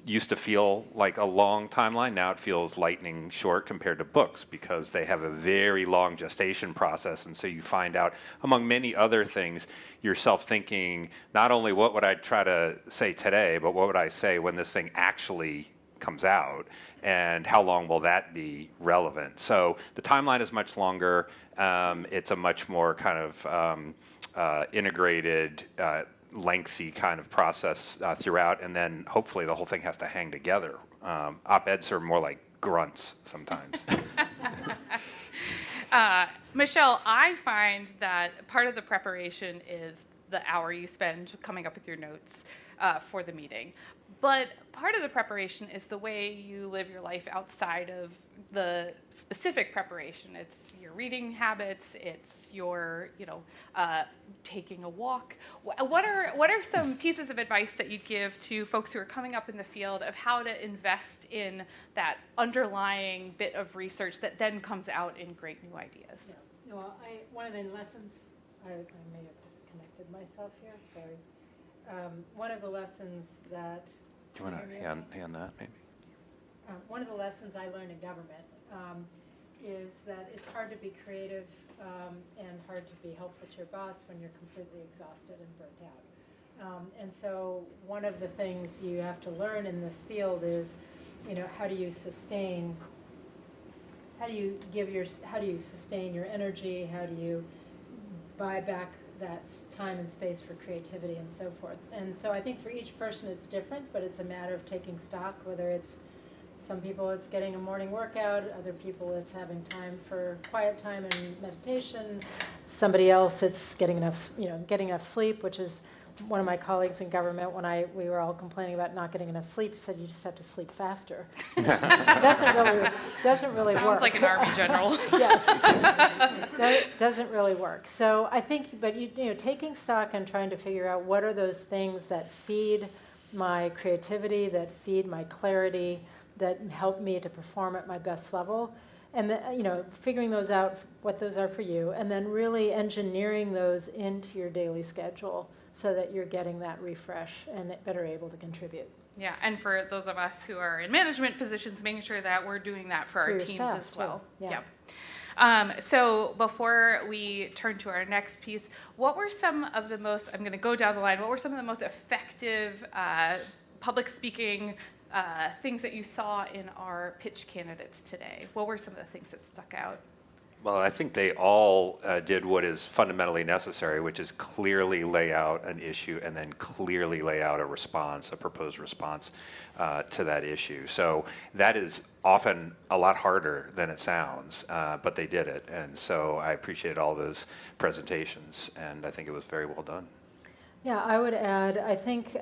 used to feel like a long timeline. Now it feels lightning short compared to books because they have a very long gestation process, and so you find out, among many other things, yourself thinking not only what would I try to say today, but what would I say when this thing actually comes out, and how long will that be relevant? So the timeline is much longer. It's a much more kind of integrated, lengthy kind of process throughout, and then hopefully the whole thing has to hang together. Op-eds are more like grunts sometimes. Michelle, I find that part of the preparation is the hour you spend coming up with your notes for the meeting. But part of the preparation is the way you live your life outside of the specific preparation. It's your reading habits, it's your, taking a walk. What are some pieces of advice that you'd give to folks who are coming up in the field of how to invest in that underlying bit of research that then comes out in great new ideas? Yeah. Well, one of the lessons, I may have disconnected myself here, sorry. One of the lessons that... Do you want to hand that, maybe? One of the lessons I learned in government is that it's hard to be creative and hard to be helpful to your boss when you're completely exhausted and burnt out. And so one of the things you have to learn in this field is, how do you sustain your energy? How do you buy back that time and space for creativity and so forth? And so I think for each person it's different, but it's a matter of taking stock, whether it's some people it's getting a morning workout, other people it's having time for quiet time and meditation, somebody else it's getting enough sleep, which is one of my colleagues in government, when we were all complaining about not getting enough sleep, he said you just have to sleep faster. doesn't really work. Sounds like an Army general. Yes, doesn't really work. So I think, but taking stock and trying to figure out what are those things that feed my creativity, that feed my clarity, that help me to perform at my best level, and figuring those out, what those are for you, and then really engineering those into your daily schedule so that you're getting that refresh and better able to contribute. Yeah, and for those of us who are in management positions, making sure that we're doing that for our teams as well. Too. Yeah. Yep. So before we turn to our next piece, what were some of the most, I'm going to go down the line, what were some of the most effective public speaking things that you saw in our pitch candidates today? What were some of the things that stuck out? Well, I think they all did what is fundamentally necessary, which is clearly lay out an issue and then clearly lay out a proposed response to that issue. So that is often a lot harder than it sounds, but they did it. And so I appreciate all those presentations, and I think it was very well done. Yeah, I would add, I think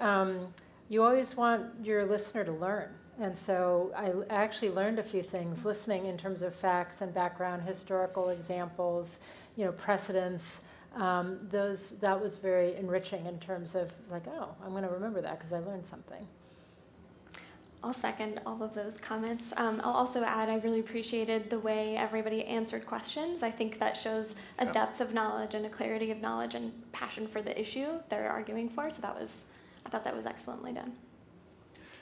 you always want your listener to learn. And so I actually learned a few things listening in terms of facts and background, historical examples, precedents. That was very enriching in terms of I'm going to remember that because I learned something. I'll second all of those comments. I'll also add I really appreciated the way everybody answered questions. I think that shows a depth of knowledge and a clarity of knowledge and passion for the issue they're arguing for. So I thought that was excellently done.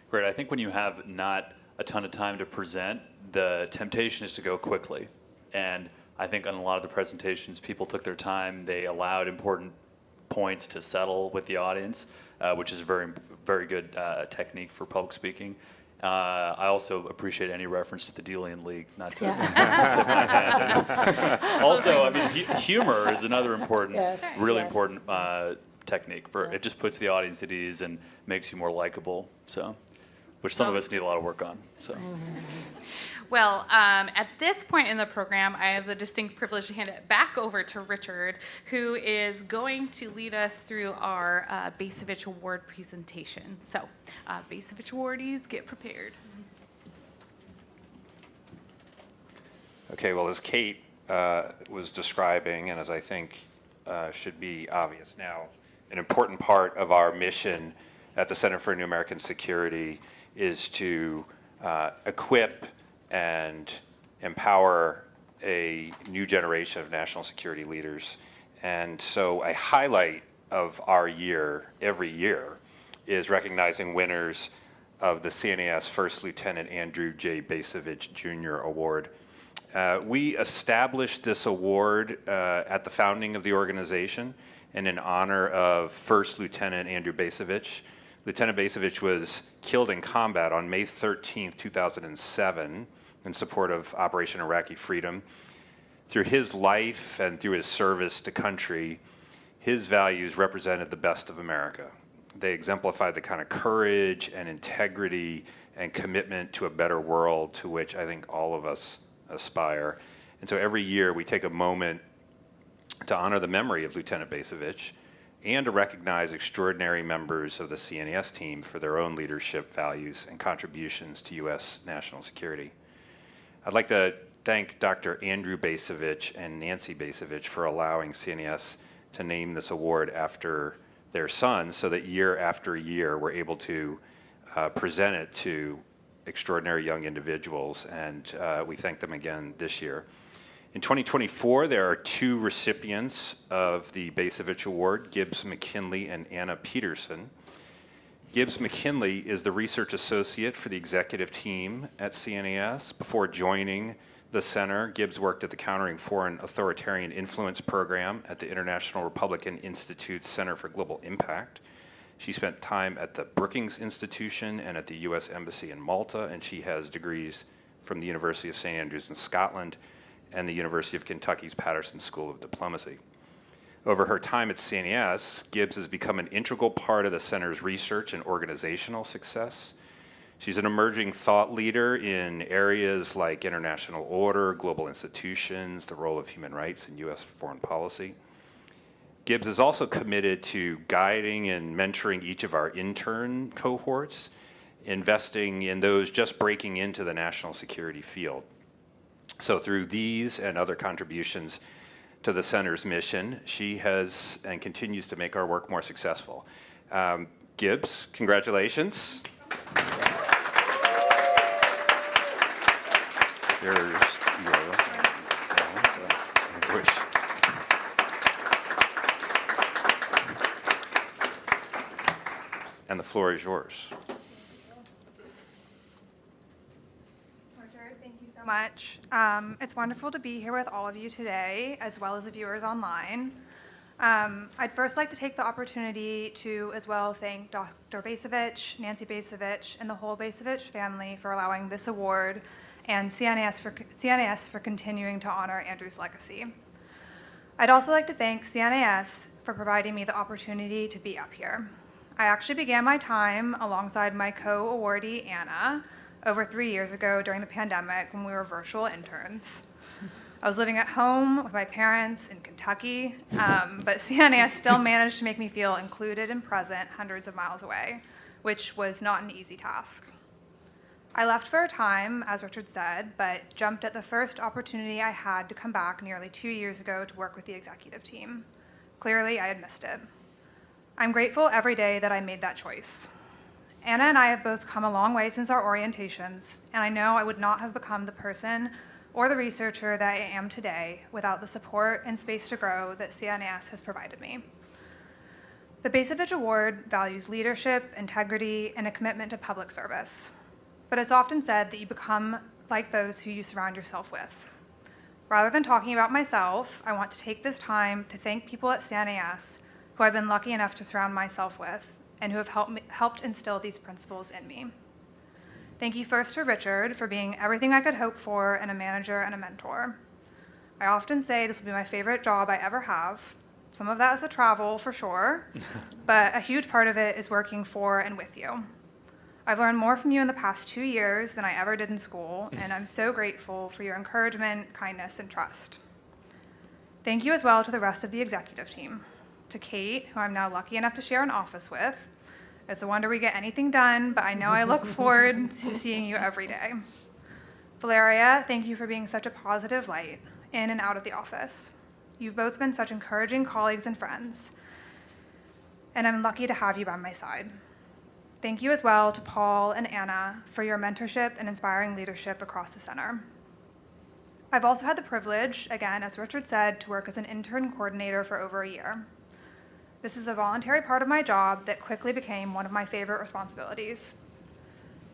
Great. I think when you have not a ton of time to present, the temptation is to go quickly. And I think on a lot of the presentations, people took their time. They allowed important points to settle with the audience, which is a very, very good technique for public speaking. I also appreciate any reference to the Delian League, not to Yeah. tip my hat. Also, I mean, humor is another important, Yes, really yes. important technique. It just puts the audience at ease and makes you more likable. So, which some of us need a lot of work on. So. Well, at this point in the program, I have the distinct privilege to hand it back over to Richard, who is going to lead us through our Bacevich Award presentation. So, Bacevich awardees, get prepared. Okay, well, as Kate was describing, and as I think should be obvious now, an important part of our mission at the Center for New American Security is to equip and empower a new generation of national security leaders. And so a highlight of our year, every year, is recognizing winners of the CNAS First Lieutenant Andrew J. Bacevich Jr. Award. We established this award at the founding of the organization and in honor of First Lieutenant Andrew Bacevich. Lieutenant Bacevich was killed in combat on May 13th, 2007 in support of Operation Iraqi Freedom. Through his life and through his service to country, his values represented the best of America. They exemplified the kind of courage and integrity and commitment to a better world to which I think all of us aspire. And so every year we take a moment to honor the memory of Lieutenant Bacevich and to recognize extraordinary members of the CNAS team for their own leadership values and contributions to U.S. national security. I'd like to thank Dr. Andrew Bacevich and Nancy Bacevich for allowing CNAS to name this award after their sons so that year after year we're able to present it to extraordinary young individuals, and we thank them again this year. In 2024, there are 2 recipients of the Bacevich Award, Gibbs, McKinley, and Anna Pederson. Gibbs McKinley is the research associate for the executive team at CNAS. Before joining the center, Gibbs worked at the Countering Foreign Authoritarian Influence program at the International Republican Institute's Center for Global Impact. She spent time at the Brookings Institution and at the U.S. Embassy in Malta, and she has degrees from the University of St. Andrews in Scotland and the University of Kentucky's Pederson School of Diplomacy. Over her time at CNAS, Gibbs has become an integral part of the center's research and organizational success. She's an emerging thought leader in areas like international order, global institutions, the role of human rights in U.S. foreign policy. Gibbs is also committed to guiding and mentoring each of our intern cohorts, investing in those just breaking into the national security field. So through these and other contributions to the center's mission, she has and continues to make our work more successful. Gibbs, congratulations. And the floor is yours. Thank you so much. It's wonderful to be here with all of you today, as well as the viewers online. I'd first like to take the opportunity to as well thank Dr. Bacevich, Nancy Bacevich, and the whole Bacevich family for allowing this award, and CNAS for continuing to honor Andrew's legacy. I'd also like to thank CNAS for providing me the opportunity to be up here. I actually began my time alongside my co-awardee, Anna, over 3 years ago during the pandemic when we were virtual interns. I was living at home with my parents in Kentucky, but CNAS still managed to make me feel included and present hundreds of miles away, which was not an easy task. I left for a time, as Richard said, but jumped at the first opportunity I had to come back nearly 2 years ago to work with the executive team. Clearly, I had missed it. I'm grateful every day that I made that choice. Anna and I have both come a long way since our orientations, and I know I would not have become the person or the researcher that I am today without the support and space to grow that CNAS has provided me. The Bacevich Award values leadership, integrity, and a commitment to public service. But it's often said that you become like those who you surround yourself with. Rather than talking about myself, I want to take this time to thank people at CNAS who I've been lucky enough to surround myself with and who have helped instill these principles in me. Thank you first to Richard for being everything I could hope for in a manager and a mentor. I often say this will be my favorite job I ever have. Some of that is the travel, for sure, but a huge part of it is working for and with you. I've learned more from you in the past 2 years than I ever did in school, and I'm so grateful for your encouragement, kindness, and trust. Thank you as well to the rest of the executive team. To Kate, who I'm now lucky enough to share an office with. It's a wonder we get anything done, but I know I look forward to seeing you every day. Valeria, thank you for being such a positive light in and out of the office. You've both been such encouraging colleagues and friends, and I'm lucky to have you by my side. Thank you as well to Paul and Anna for your mentorship and inspiring leadership across the center. I've also had the privilege, again, as Richard said, to work as an intern coordinator for over a year. This is a voluntary part of my job that quickly became one of my favorite responsibilities.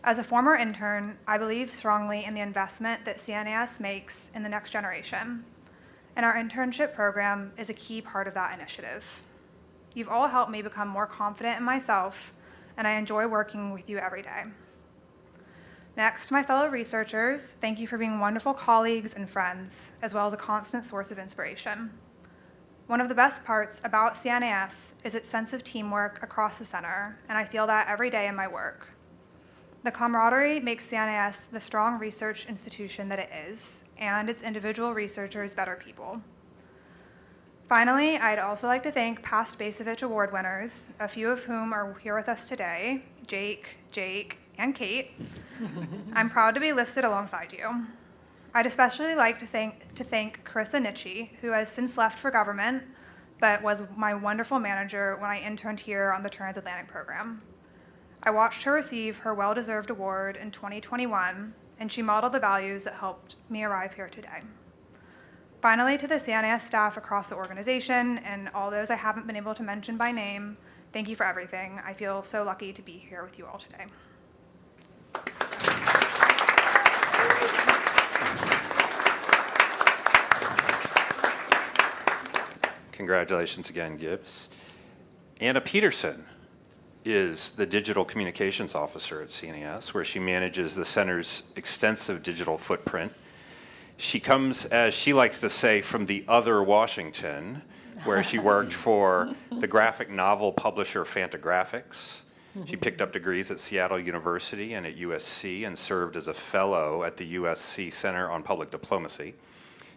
As a former intern, I believe strongly in the investment that CNAS makes in the next generation, and our internship program is a key part of that initiative. You've all helped me become more confident in myself, and I enjoy working with you every day. Next, my fellow researchers, thank you for being wonderful colleagues and friends, as well as a constant source of inspiration. One of the best parts about CNAS is its sense of teamwork across the center, and I feel that every day in my work. The camaraderie makes CNAS the strong research institution that it is, and its individual researchers better people. Finally, I'd also like to thank past Bacevich Award winners, a few of whom are here with us today, Jake, and Kate. I'm proud to be listed alongside you. I'd especially like to thank Carissa Nitsche, who has since left for government, but was my wonderful manager when I interned here on the Transatlantic program. I watched her receive her well-deserved award in 2021, and she modeled the values that helped me arrive here today. Finally, to the CNAS staff across the organization and all those I haven't been able to mention by name, thank you for everything. I feel so lucky to be here with you all today. Congratulations again, Gibbs. Anna Pederson is the Digital Communications Officer at CNAS, where she manages the center's extensive digital footprint. She comes, as she likes to say, from the other Washington, where she worked for the graphic novel publisher Fantagraphics. She picked up degrees at Seattle University and at USC and served as a fellow at the USC Center on Public Diplomacy.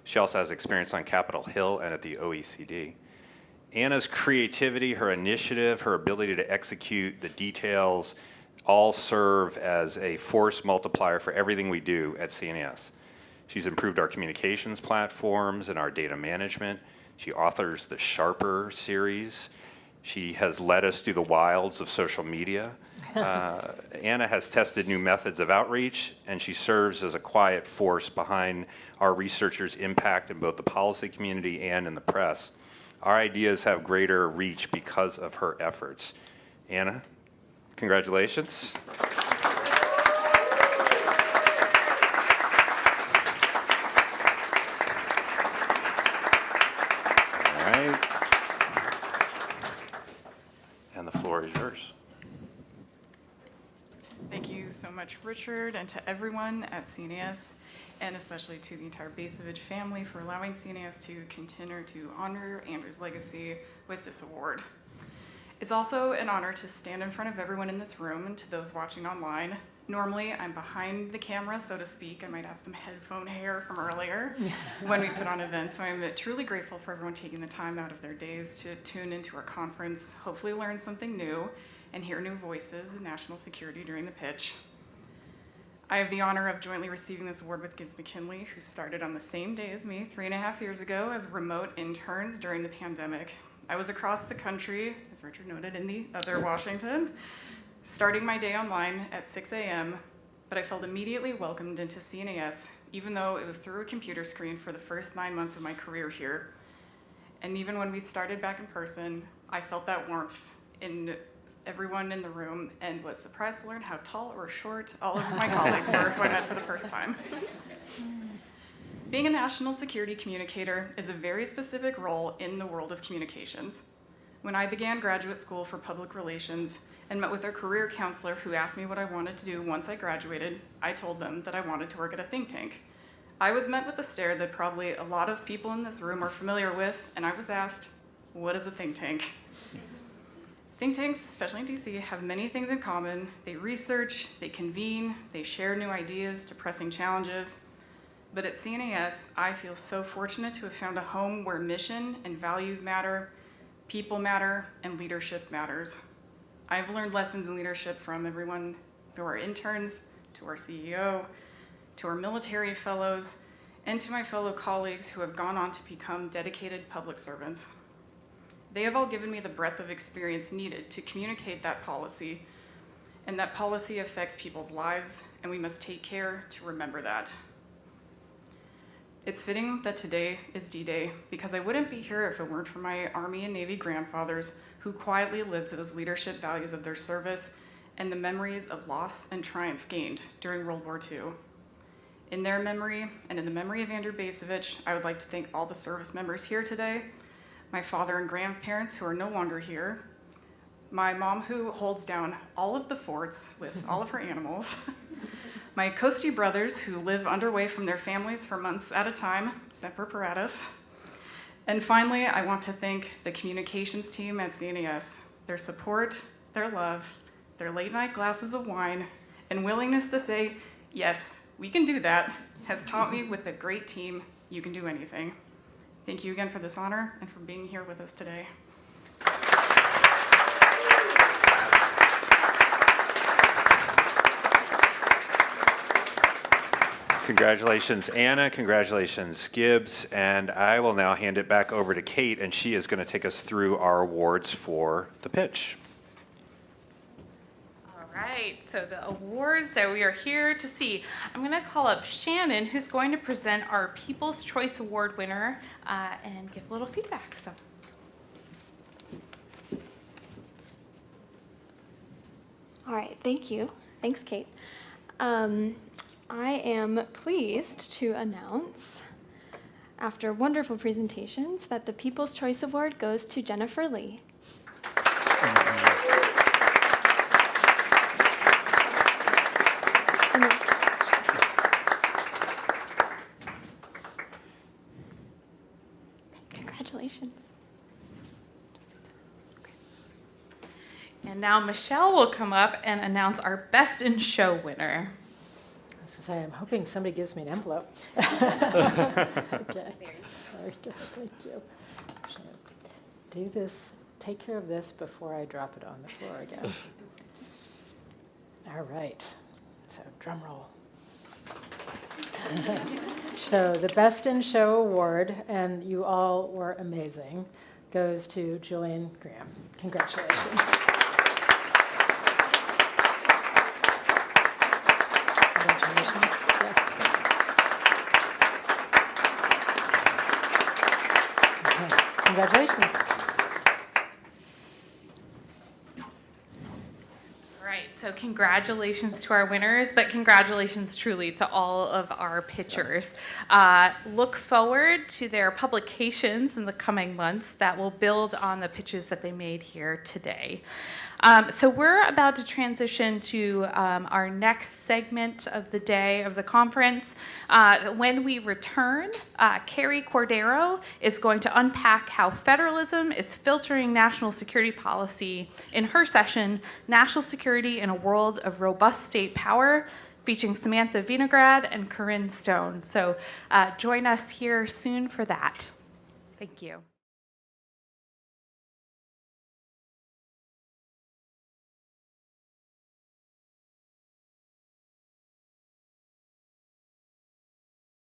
She also has experience on Capitol Hill and at the OECD. Anna's creativity, her initiative, her ability to execute the details all serve as a force multiplier for everything we do at CNAS. She's improved our communications platforms and our data management. She authors the Sharper series. She has led us through the wilds of social media. Anna has tested new methods of outreach, and she serves as a quiet force behind our researchers' impact in both the policy community and in the press. Our ideas have greater reach because of her efforts. Anna, congratulations. All right. And the floor is yours. Thank you so much, Richard, and to everyone at CNAS, and especially to the entire Bacevich family for allowing CNAS to continue to honor Andrew's legacy with this award. It's also an honor to stand in front of everyone in this room and to those watching online. Normally, I'm behind the camera, so to speak. I might have some headphone hair from earlier when we put on events, so I'm truly grateful for everyone taking the time out of their days to tune into our conference, hopefully learn something new, and hear new voices in national security during the pitch. I have the honor of jointly receiving this award with Gibbs McKinley, who started on the same day as me 3.5 years ago as remote interns during the pandemic. I was across the country, as Richard noted, in the other Washington, starting my day online at 6 a.m., but I felt immediately welcomed into CNAS, even though it was through a computer screen for the first 9 months of my career here. And even when we started back in person, I felt that warmth in everyone in the room and was surprised to learn how tall or short all of my colleagues were who I met for the first time. Being a national security communicator is a very specific role in the world of communications. When I began graduate school for public relations, and met with a career counselor who asked me what I wanted to do once I graduated. I told them that I wanted to work at a think tank. I was met with a stare that probably a lot of people in this room are familiar with, and I was asked, what is a think tank? Think tanks, especially in DC, have many things in common. They research, they convene, they share new ideas to pressing challenges. But at CNAS, I feel so fortunate to have found a home where mission and values matter, people matter, and leadership matters. I've learned lessons in leadership from everyone, to our interns, to our CEO, to our military fellows, and to my fellow colleagues who have gone on to become dedicated public servants. They have all given me the breadth of experience needed to communicate that policy, and that policy affects people's lives, and we must take care to remember that. It's fitting that today is D-Day, because I wouldn't be here if it weren't for my Army and Navy grandfathers who quietly lived those leadership values of their service and the memories of loss and triumph gained during World War II. In their memory, and in the memory of Andrew Bacevich, I would like to thank all the service members here today, my father and grandparents who are no longer here, my mom who holds down all of the forts with all of her animals, my Coastie brothers who live underway from their families for months at a time, Semper Paratus. And finally, I want to thank the communications team at CNAS. Their support, their love, their late night glasses of wine, and willingness to say, yes, we can do that, has taught me with a great team, you can do anything. Thank you again for this honor and for being here with us today. Congratulations, Anna. Congratulations, Gibbs. And I will now hand it back over to Kate, and she is going to take us through our awards for the pitch. All right, so the awards that we are here to see. I'm going to call up Shannon, who's going to present our People's Choice Award winner and give a little feedback. So. All right, thank you. Thanks, Kate. I am pleased to announce, after wonderful presentations, that the People's Choice Award goes to Jennifer Lee. Congratulations. And now Michelle will come up and announce our Best in Show winner. I was going to say, I'm hoping somebody gives me an envelope. Okay. There we go. Thank you. Do this, take care of this before I drop it on the floor again. All right. So, drum roll. So, the Best in Show award, and you all were amazing, goes to Julian Graham. Congratulations. Congratulations. All right, so congratulations to our winners, but congratulations truly to all of our pitchers. Look forward to their publications in the coming months that will build on the pitches that they made here today. So we're about to transition to our next segment of the day of the conference. When we return, Carrie Cordero is going to unpack how federalism is filtering national security policy in her session, National Security in a World of Robust State Power, featuring Samantha Vinograd and Corinne Stone. So join us here soon for that. Thank you.